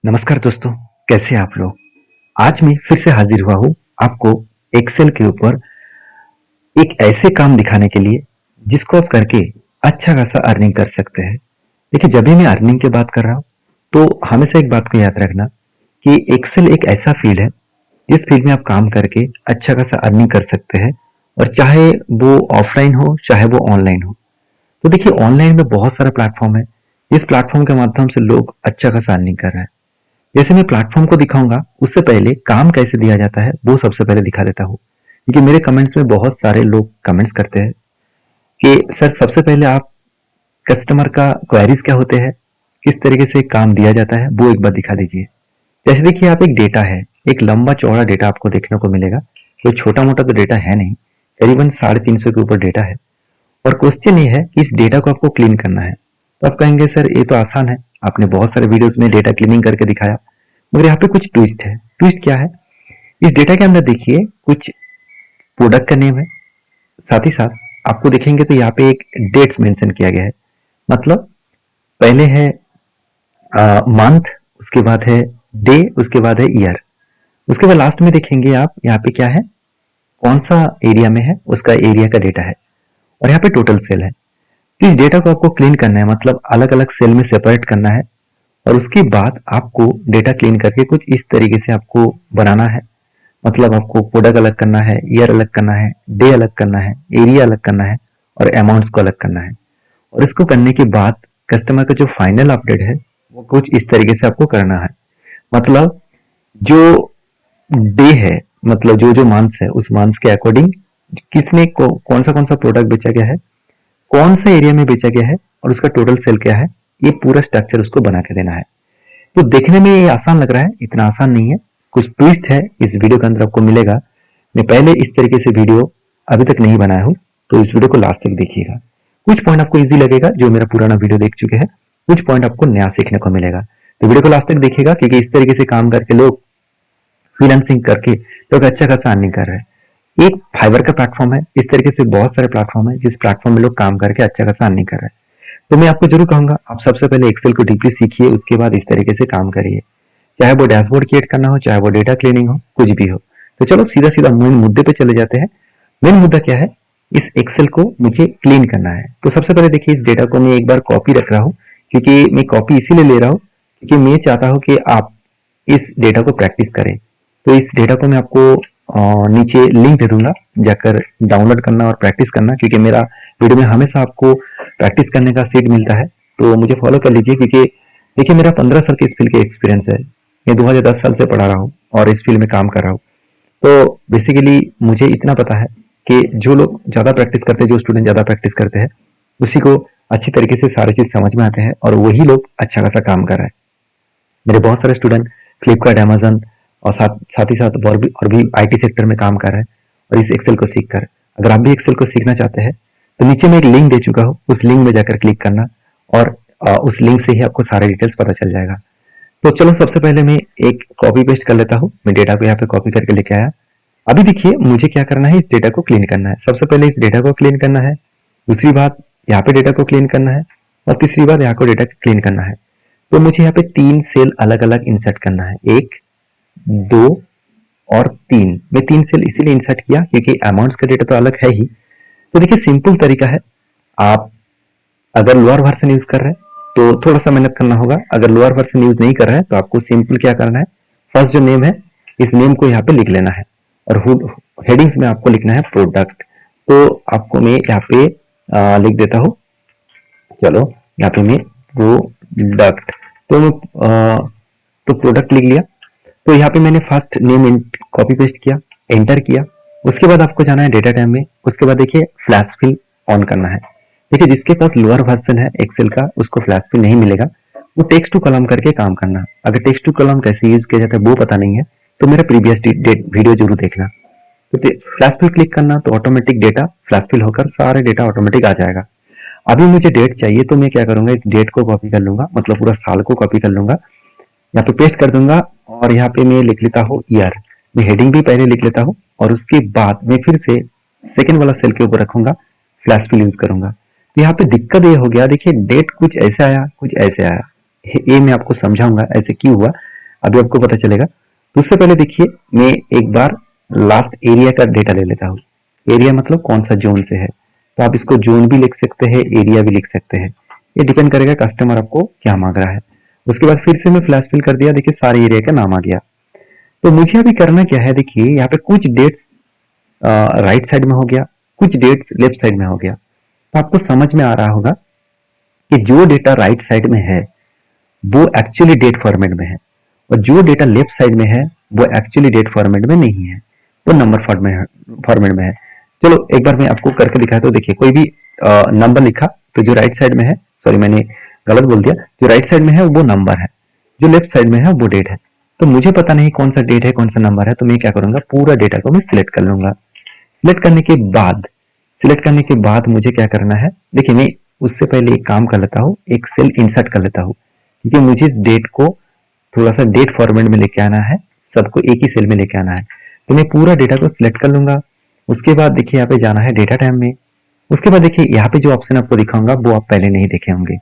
नमस्कार दोस्तों, कैसे हैं आप लोग। आज मैं फिर से हाजिर हुआ हूँ आपको एक्सेल के ऊपर एक ऐसे काम दिखाने के लिए जिसको आप करके अच्छा खासा अर्निंग कर सकते हैं। देखिए, जब भी मैं अर्निंग की बात कर रहा हूँ तो हमेशा एक बात को याद रखना कि एक्सेल एक ऐसा फील्ड है जिस फील्ड में आप काम करके अच्छा खासा अर्निंग कर सकते हैं, और चाहे वो ऑफलाइन हो चाहे वो ऑनलाइन हो। तो देखिए, ऑनलाइन में बहुत सारा प्लेटफॉर्म है। इस प्लेटफॉर्म के माध्यम से लोग अच्छा खासा अर्निंग कर रहे हैं। जैसे मैं प्लेटफॉर्म को दिखाऊंगा, उससे पहले काम कैसे दिया जाता है वो सबसे पहले दिखा देता हूँ, क्योंकि मेरे कमेंट्स में बहुत सारे लोग कमेंट्स करते हैं कि सर, सबसे पहले आप कस्टमर का क्वेरीज क्या होते हैं, किस तरीके से काम दिया जाता है, वो एक बार दिखा दीजिए। जैसे देखिए, आप एक डेटा है, एक लंबा चौड़ा डेटा आपको देखने को मिलेगा। कोई छोटा मोटा तो डेटा है नहीं, करीबन 350 के ऊपर डेटा है। और क्वेश्चन ये है कि इस डेटा को आपको क्लीन करना है। तो आप कहेंगे सर, ये तो आसान है, आपने बहुत सारे वीडियोस में डेटा क्लीनिंग करके दिखाया। मगर यहाँ पे कुछ ट्विस्ट है। ट्विस्ट क्या है? इस डेटा के अंदर देखिए, कुछ प्रोडक्ट का नेम है, साथ ही साथ आपको देखेंगे तो यहाँ पे एक डेट्स मेंशन किया गया है। मतलब पहले है मंथ, उसके बाद है डे, उसके बाद है ईयर, उसके बाद लास्ट में देखेंगे आप यहाँ पे क्या है, कौन सा एरिया में है, उसका एरिया का डेटा है, और यहाँ पे टोटल सेल है। तो इस डेटा को आपको क्लीन करना है, मतलब अलग अलग सेल में सेपरेट करना है। और उसके बाद आपको डेटा क्लीन करके कुछ इस तरीके से आपको बनाना है। मतलब आपको प्रोडक्ट अलग करना है, ईयर अलग करना है, डे अलग करना है, एरिया अलग करना है, और अमाउंट्स को अलग करना है। और इसको करने के बाद कस्टमर का जो फाइनल अपडेट है वो कुछ इस तरीके से आपको करना है। मतलब जो डे है, मतलब जो जो मंथ्स है, उस मंथ्स के अकॉर्डिंग किसने कौन सा प्रोडक्ट बेचा गया है, कौन सा एरिया में बेचा गया है, और उसका टोटल सेल क्या है, ये पूरा स्ट्रक्चर उसको बना के देना है। तो देखने में ये आसान लग रहा है, इतना आसान नहीं है। कुछ ट्विस्ट है इस वीडियो के अंदर, आपको मिलेगा। मैं पहले इस तरीके से वीडियो अभी तक नहीं बनाया हूँ, तो इस वीडियो को लास्ट तक देखिएगा। कुछ पॉइंट आपको इजी लगेगा जो मेरा पुराना वीडियो देख चुके हैं, कुछ पॉइंट आपको नया सीखने को मिलेगा। तो वीडियो को लास्ट तक देखिएगा, क्योंकि इस तरीके से काम करके लोग, फ्रीलांसिंग करके लोग अच्छा खासा अर्निंग कर रहे हैं। एक फाइवर का प्लेटफॉर्म है, इस तरीके से बहुत सारे प्लेटफॉर्म है जिस प्लेटफॉर्म में लोग काम करके अच्छा खासा अर्निंग कर रहे हैं। तो मैं आपको जरूर कहूंगा, आप सबसे पहले एक्सेल को डीपली सीखिए, उसके बाद इस तरीके से काम करिए। चाहे वो डैशबोर्ड क्रिएट करना हो, चाहे वो डेटा क्लीनिंग हो, कुछ भी हो। तो चलो सीधा सीधा मेन मुद्दे पे चले जाते हैं। मेन मुद्दा क्या है? इस एक्सेल को मुझे क्लीन करना है। तो सबसे पहले देखिए, इस डेटा को मैं एक बार कॉपी रख रहा हूँ, क्योंकि मैं कॉपी इसीलिए ले रहा हूँ क्योंकि मैं चाहता हूँ कि आप इस डेटा को प्रैक्टिस करें। तो इस डेटा को मैं आपको नीचे लिंक दे दूंगा, जाकर डाउनलोड करना और प्रैक्टिस करना, क्योंकि मेरा वीडियो में हमेशा आपको प्रैक्टिस करने का सीट मिलता है। तो मुझे फॉलो कर लीजिए, क्योंकि देखिए, मेरा 15 साल के इस फील्ड का एक्सपीरियंस है। मैं 2010 साल से पढ़ा रहा हूँ और इस फील्ड में काम कर रहा हूँ। तो बेसिकली मुझे इतना पता है कि जो लोग ज़्यादा प्रैक्टिस करते हैं, जो स्टूडेंट ज़्यादा प्रैक्टिस करते हैं, उसी को अच्छी तरीके से सारी चीज़ समझ में आते हैं, और वही लोग अच्छा खासा काम कर रहे हैं। मेरे बहुत सारे स्टूडेंट फ्लिपकार्ट, अमेजन और साथ ही साथ और भी आईटी सेक्टर में काम कर रहे हैं, और इस एक्सेल को सीख कर। अगर आप भी एक्सेल को सीखना चाहते हैं तो नीचे में एक लिंक दे चुका हूँ, उस लिंक में जाकर क्लिक करना, और उस लिंक से ही आपको सारे डिटेल्स पता चल जाएगा। तो चलो, सबसे पहले मैं एक कॉपी पेस्ट कर लेता हूँ। मैं डेटा को यहाँ पे कॉपी करके लेके आया। अभी देखिए, मुझे क्या करना है, इस डेटा को क्लीन करना है। सबसे पहले इस डेटा को क्लीन करना है, दूसरी बात यहाँ पे डेटा को क्लीन करना है, और तीसरी बात यहाँ को डेटा क्लीन करना है। तो मुझे यहाँ पे 3 सेल अलग अलग इंसर्ट करना है, 1, 2 और 3। मैं 3 सेल इसीलिए इंसर्ट किया क्योंकि अमाउंट्स का डेटा तो अलग है ही। तो देखिए, सिंपल तरीका है। आप अगर लोअर वर्जन यूज कर रहे हैं तो थोड़ा सा मेहनत करना होगा। अगर लोअर वर्जन यूज नहीं कर रहे हैं तो आपको सिंपल क्या करना है, फर्स्ट जो नेम है, इस नेम को यहाँ पे लिख लेना है, और हेडिंग्स में आपको लिखना है प्रोडक्ट। तो आपको मैं यहाँ पे लिख देता हूँ। चलो, यहाँ पे मैं प्रोडक्ट, तो मैं तो प्रोडक्ट लिख लिया। तो यहाँ पे मैंने फर्स्ट नेम कॉपी पेस्ट किया, एंटर किया। उसके बाद आपको जाना है डेटा टैब में। उसके बाद देखिए, फ्लैश फिल ऑन करना है। देखिए, जिसके पास लोअर वर्जन है एक्सेल का, उसको फ्लैश फिल नहीं मिलेगा। वो टेक्स्ट टू कॉलम करके काम करना। अगर टेक्स्ट टू कॉलम कैसे यूज किया जाता है वो पता नहीं है तो मेरा प्रीवियस वीडियो जरूर देखना। तो फ्लैश फिल क्लिक करना, तो ऑटोमेटिक डेटा फ्लैश फिल होकर सारे डेटा ऑटोमेटिक आ जाएगा। अभी मुझे डेट चाहिए, तो मैं क्या करूंगा, इस डेट को कॉपी कर लूंगा, मतलब पूरा साल को कॉपी कर लूंगा, यहाँ पे पेस्ट कर दूंगा, और यहाँ पे मैं लिख लेता हूँ ईयर। मैं हेडिंग भी पहले लिख लेता हूँ, और उसके बाद मैं फिर से सेकेंड वाला सेल के ऊपर रखूंगा, फ्लैश फिल यूज करूंगा। तो यहाँ पे दिक्कत ये हो गया, देखिए डेट कुछ ऐसे आया, कुछ ऐसे आया। ये मैं आपको समझाऊंगा ऐसे क्यों हुआ। अभी आपको पता चलेगा। तो उससे पहले देखिए मैं एक बार लास्ट एरिया का डेटा ले लेता हूँ। एरिया मतलब कौन सा जोन से है, तो आप इसको जोन भी लिख सकते हैं, एरिया भी लिख सकते हैं, ये डिपेंड करेगा कस्टमर आपको क्या मांग रहा है। उसके बाद फिर से मैं फ्लैश फिल कर दिया, देखिए सारे एरिया का नाम आ गया। तो मुझे अभी करना क्या है, देखिए यहाँ पे कुछ डेट्स राइट साइड में हो गया, कुछ डेट्स लेफ्ट साइड में हो गया। तो आपको समझ में आ रहा होगा कि जो डेटा राइट साइड में है वो एक्चुअली डेट फॉर्मेट में है, और जो डेटा लेफ्ट साइड में है वो एक्चुअली डेट फॉर्मेट में नहीं है, वो नंबर फॉर्मेट में है। चलो एक बार मैं आपको करके दिखाया। तो देखिए कोई भी नंबर लिखा तो जो राइट साइड में है, सॉरी मैंने गलत बोल दिया, जो राइट साइड में है वो नंबर है, जो लेफ्ट साइड में है वो डेट है। तो मुझे पता नहीं कौन सा डेट है कौन सा नंबर है, तो मैं क्या करूंगा, पूरा डेटा को मैं सिलेक्ट कर लूंगा। सिलेक्ट करने के बाद मुझे क्या करना है, देखिए मैं उससे पहले एक काम कर लेता हूँ, एक सेल इंसर्ट कर लेता हूँ, क्योंकि मुझे इस डेट को थोड़ा सा डेट फॉर्मेट में लेके आना है, सबको एक ही सेल में लेके आना है। तो मैं पूरा डेटा को सिलेक्ट कर लूंगा। उसके बाद देखिए यहाँ पे जाना है डेटा टाइम में। उसके बाद देखिए यहाँ पे जो ऑप्शन आपको दिखाऊंगा वो आप पहले नहीं देखे होंगे,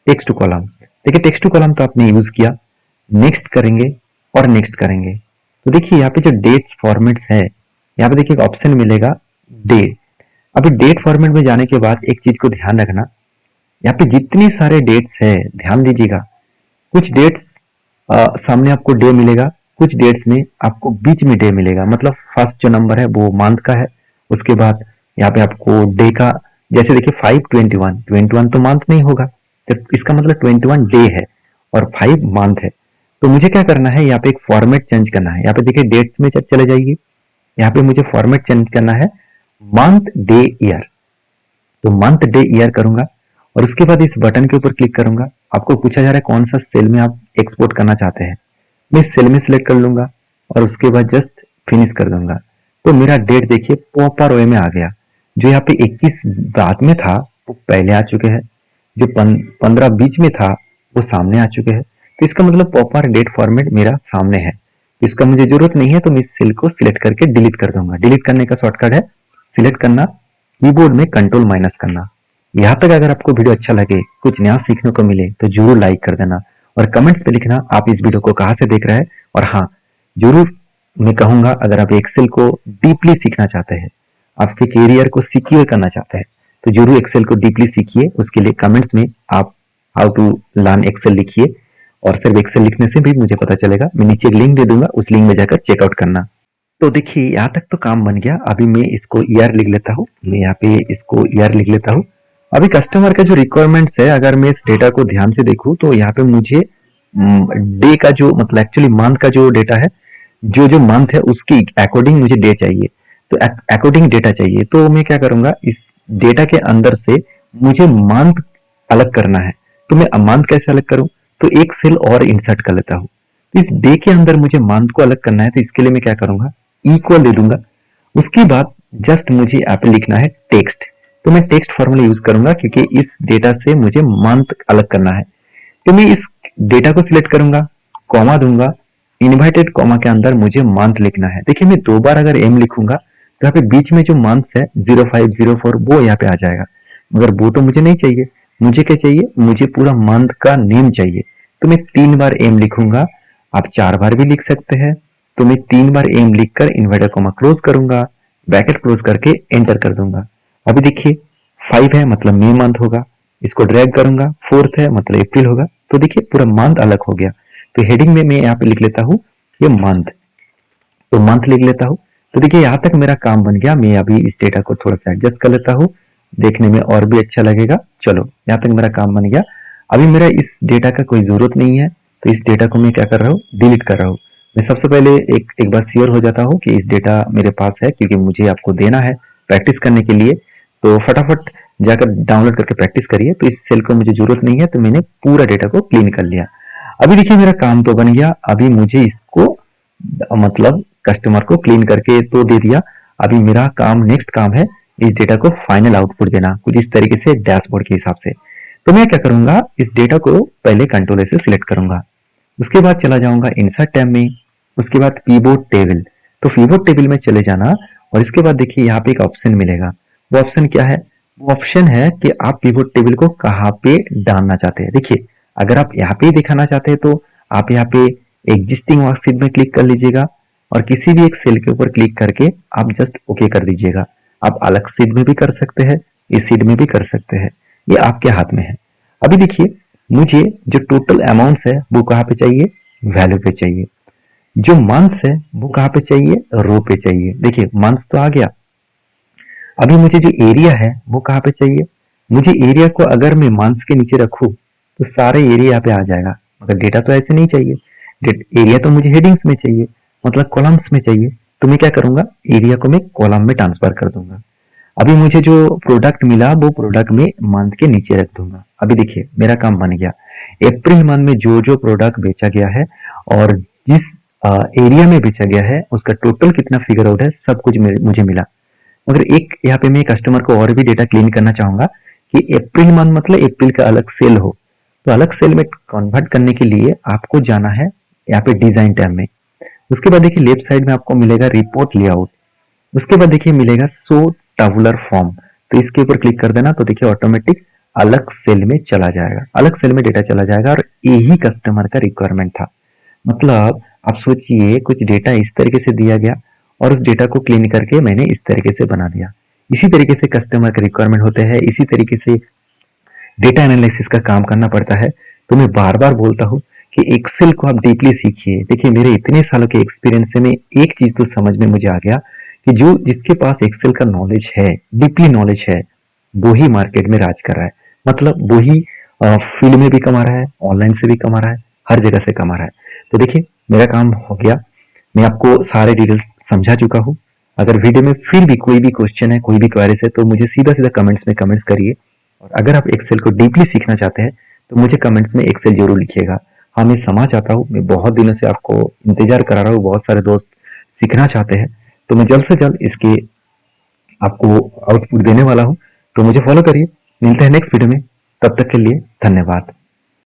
टेक्स्ट टू कॉलम। देखिए टेक्स्ट टू कॉलम तो आपने यूज किया, नेक्स्ट करेंगे और नेक्स्ट करेंगे। तो देखिए यहाँ पे जो डेट्स फॉर्मेट्स है, यहाँ पे देखिए एक ऑप्शन मिलेगा डेट। अभी डेट फॉर्मेट में जाने के बाद एक चीज को ध्यान रखना, यहाँ पे जितनी सारे डेट्स है ध्यान दीजिएगा, कुछ डेट्स सामने आपको डे मिलेगा, कुछ डेट्स में आपको बीच में डे मिलेगा। मतलब फर्स्ट जो नंबर है वो मंथ का है, उसके बाद यहाँ पे आपको डे का, जैसे देखिए 521, 21 तो मंथ नहीं होगा, तो इसका मतलब 21 डे है और 5 मंथ है। तो मुझे क्या करना है, यहाँ पे एक फॉर्मेट चेंज करना है। यहाँ पे देखिए डेट में चले जाइए, यहाँ पे मुझे फॉर्मेट चेंज करना है मंथ डे ईयर। तो मंथ डे ईयर करूंगा और उसके बाद इस बटन के ऊपर क्लिक करूंगा। आपको पूछा जा रहा है कौन सा सेल में आप एक्सपोर्ट करना चाहते हैं, मैं इस सेल में सिलेक्ट कर लूंगा और उसके बाद जस्ट फिनिश कर दूंगा। तो मेरा डेट देखिए प्रॉपर वे में आ गया। जो यहाँ पे 21 बाद में था वो पहले आ चुके हैं, जो 15 बीच में था वो सामने आ चुके हैं। तो इसका मतलब प्रॉपर डेट फॉर्मेट मेरा सामने है। इसका मुझे जरूरत नहीं है, तो मैं इस सेल को सिलेक्ट करके डिलीट कर दूंगा। डिलीट करने का शॉर्टकट है सिलेक्ट करना, कीबोर्ड में कंट्रोल माइनस करना। यहाँ तक अगर आपको वीडियो अच्छा लगे, कुछ नया सीखने को मिले तो जरूर लाइक कर देना और कमेंट्स पे लिखना आप इस वीडियो को कहाँ से देख रहे हैं। और हाँ, जरूर मैं कहूंगा अगर आप एक्सेल को डीपली सीखना चाहते हैं, आपके करियर को सिक्योर करना चाहते हैं, तो जरूर एक्सेल को डीपली सीखिए। उसके लिए कमेंट्स में आप हाउ टू लर्न एक्सेल लिखिए, और सिर्फ एक्सेल लिखने से भी मुझे पता चलेगा। मैं नीचे एक लिंक दे दूंगा, उस लिंक में जाकर चेकआउट करना। तो देखिए यहाँ तक तो काम बन गया। अभी मैं इसको ईयर लिख लेता हूँ, मैं यहाँ पे इसको ईयर लिख लेता हूँ। अभी कस्टमर का जो रिक्वायरमेंट्स है, अगर मैं इस डेटा को ध्यान से देखूं तो यहाँ पे मुझे डे का जो मतलब एक्चुअली मंथ का जो डेटा है, जो जो मंथ है उसकी अकॉर्डिंग मुझे डे चाहिए, तो अकॉर्डिंग डेटा चाहिए। तो मैं क्या करूंगा, इस डेटा के अंदर से मुझे मंथ अलग करना है। तो मैं मंथ कैसे अलग करूं, तो एक सेल और इंसर्ट कर लेता हूं। इस डे के अंदर मुझे मंथ को अलग करना है, तो इसके लिए मैं क्या करूंगा, इक्वल ले लूंगा। उसके बाद जस्ट मुझे यहाँ पे लिखना है टेक्स्ट। तो मैं टेक्स्ट फॉर्मूला यूज करूंगा क्योंकि इस डेटा से मुझे मंथ अलग करना है। तो मैं इस डेटा को सिलेक्ट करूंगा, कॉमा दूंगा, इन्वर्टेड कॉमा के अंदर मुझे मंथ लिखना है। देखिए मैं दो बार अगर एम लिखूंगा तो यहाँ पे बीच में जो मंथ्स है 0504 वो यहाँ पे आ जाएगा, मगर वो तो मुझे नहीं चाहिए। मुझे क्या चाहिए, मुझे पूरा मंथ का नेम चाहिए। तो मैं 3 बार एम लिखूंगा, आप 4 बार भी लिख सकते हैं। तो मैं 3 बार एम लिखकर इन्वर्टेड कॉमा क्लोज करूंगा, ब्रैकेट क्लोज करके एंटर कर दूंगा। अभी देखिए 5 है मतलब मई मंथ होगा, इसको ड्रैग करूंगा, 4th है मतलब अप्रैल होगा। तो देखिए पूरा मंथ अलग हो गया। तो हेडिंग में मैं यहाँ पे लिख लेता हूँ ये मंथ, तो मंथ लिख लेता हूँ। तो देखिए यहाँ तक मेरा काम बन गया। मैं अभी इस डेटा को थोड़ा सा एडजस्ट कर लेता हूँ, देखने में और भी अच्छा लगेगा। चलो यहाँ तक मेरा काम बन गया। अभी मेरा इस डेटा का कोई जरूरत नहीं है, तो इस डेटा को मैं क्या कर रहा हूँ, डिलीट कर रहा हूँ। मैं सबसे पहले एक बार श्योर हो जाता हूँ कि इस डेटा मेरे पास है, क्योंकि मुझे आपको देना है प्रैक्टिस करने के लिए। तो फटाफट जाकर डाउनलोड करके प्रैक्टिस करिए। तो इस सेल को मुझे जरूरत नहीं है, तो मैंने पूरा डेटा को क्लीन कर लिया। अभी देखिए मेरा काम तो बन गया। अभी मुझे इसको मतलब कस्टमर को क्लीन करके तो दे दिया। अभी मेरा काम, नेक्स्ट काम है इस डेटा को फाइनल आउटपुट देना, कुछ इस तरीके से डैशबोर्ड के हिसाब से। तो मैं क्या करूंगा, इस डेटा को पहले कंट्रोल से सिलेक्ट करूंगा, उसके बाद चला जाऊंगा इंसर्ट टैब में, उसके बाद कीबोर्ड टेबल। तो कीबोर्ड टेबल में चले जाना और इसके बाद देखिए यहाँ पे एक ऑप्शन मिलेगा। वो ऑप्शन क्या है, वो ऑप्शन है कि आप कीबोर्ड टेबल को कहाँ पे डालना चाहते हैं। देखिए अगर आप यहाँ पे ही दिखाना चाहते हैं तो आप यहाँ पे एग्जिस्टिंग वर्कशीट में क्लिक कर लीजिएगा और किसी भी एक सेल के ऊपर क्लिक करके आप जस्ट ओके कर दीजिएगा। आप अलग शीट में भी कर सकते हैं, इस शीट में भी कर सकते हैं, ये आपके हाथ में है। अभी देखिए मुझे जो टोटल अमाउंट्स है वो कहाँ पे चाहिए, वैल्यू पे चाहिए। जो मंथ्स है वो कहाँ पे चाहिए, रो पे चाहिए। देखिए मंथ्स तो आ गया। अभी मुझे जो एरिया है वो कहाँ पे चाहिए, मुझे एरिया को अगर मैं मंथ्स के नीचे रखूं तो सारे एरिया यहाँ पे आ जाएगा, मगर डेटा तो ऐसे नहीं चाहिए। एरिया तो मुझे हेडिंग्स में चाहिए, मतलब कॉलम्स में चाहिए। तो मैं क्या करूंगा, एरिया को मैं कॉलम में ट्रांसफर कर दूंगा। अभी मुझे जो प्रोडक्ट मिला वो प्रोडक्ट में मंथ के नीचे रख दूंगा। अभी देखिए मेरा काम बन गया। अप्रैल मंथ में जो जो प्रोडक्ट बेचा गया है और जिस एरिया में बेचा गया है उसका टोटल कितना फिगर आउट है, सब कुछ मुझे मिला। मगर एक यहाँ पे मैं कस्टमर को और भी डेटा क्लीन करना चाहूंगा कि अप्रैल मंथ मतलब अप्रैल का अलग सेल हो। तो अलग सेल में कन्वर्ट करने के लिए आपको जाना है यहाँ पे डिजाइन टैब में। उसके बाद देखिए लेफ्ट साइड में आपको मिलेगा रिपोर्ट लेआउट। उसके बाद देखिए मिलेगा शो टैबुलर फॉर्म। तो इसके ऊपर क्लिक कर देना तो देखिए ऑटोमेटिक अलग सेल में चला जाएगा, अलग सेल में डेटा चला जाएगा। और यही कस्टमर का रिक्वायरमेंट था। मतलब आप सोचिए कुछ डेटा इस तरीके से दिया गया और उस डेटा को क्लीन करके मैंने इस तरीके से बना दिया। इसी तरीके से कस्टमर के रिक्वायरमेंट होते हैं, इसी तरीके से डेटा एनालिसिस का काम करना पड़ता है। तो मैं बार बार बोलता हूँ कि एक्सेल को आप डीपली सीखिए। देखिए मेरे इतने सालों के एक्सपीरियंस से मैं एक चीज तो समझ में मुझे आ गया कि जो जिसके पास एक्सेल का नॉलेज है, डीपली नॉलेज है, वो ही मार्केट में राज कर रहा है। मतलब वो ही फील्ड में भी कमा रहा है, ऑनलाइन से भी कमा रहा है, हर जगह से कमा रहा है। तो देखिए मेरा काम हो गया, मैं आपको सारे डिटेल्स समझा चुका हूँ। अगर वीडियो में फिर भी कोई भी क्वेश्चन है, कोई भी क्वेरीज है, तो मुझे सीधा सीधा कमेंट्स में कमेंट्स करिए। और अगर आप एक्सेल को डीपली सीखना चाहते हैं तो मुझे कमेंट्स में एक्सेल जरूर लिखिएगा। हाँ मैं समझ आता हूँ, मैं बहुत दिनों से आपको इंतजार करा रहा हूँ, बहुत सारे दोस्त सीखना चाहते हैं। तो मैं जल्द से जल्द इसके आपको आउटपुट देने वाला हूँ। तो मुझे फॉलो करिए। मिलते हैं नेक्स्ट वीडियो में, तब तक के लिए धन्यवाद।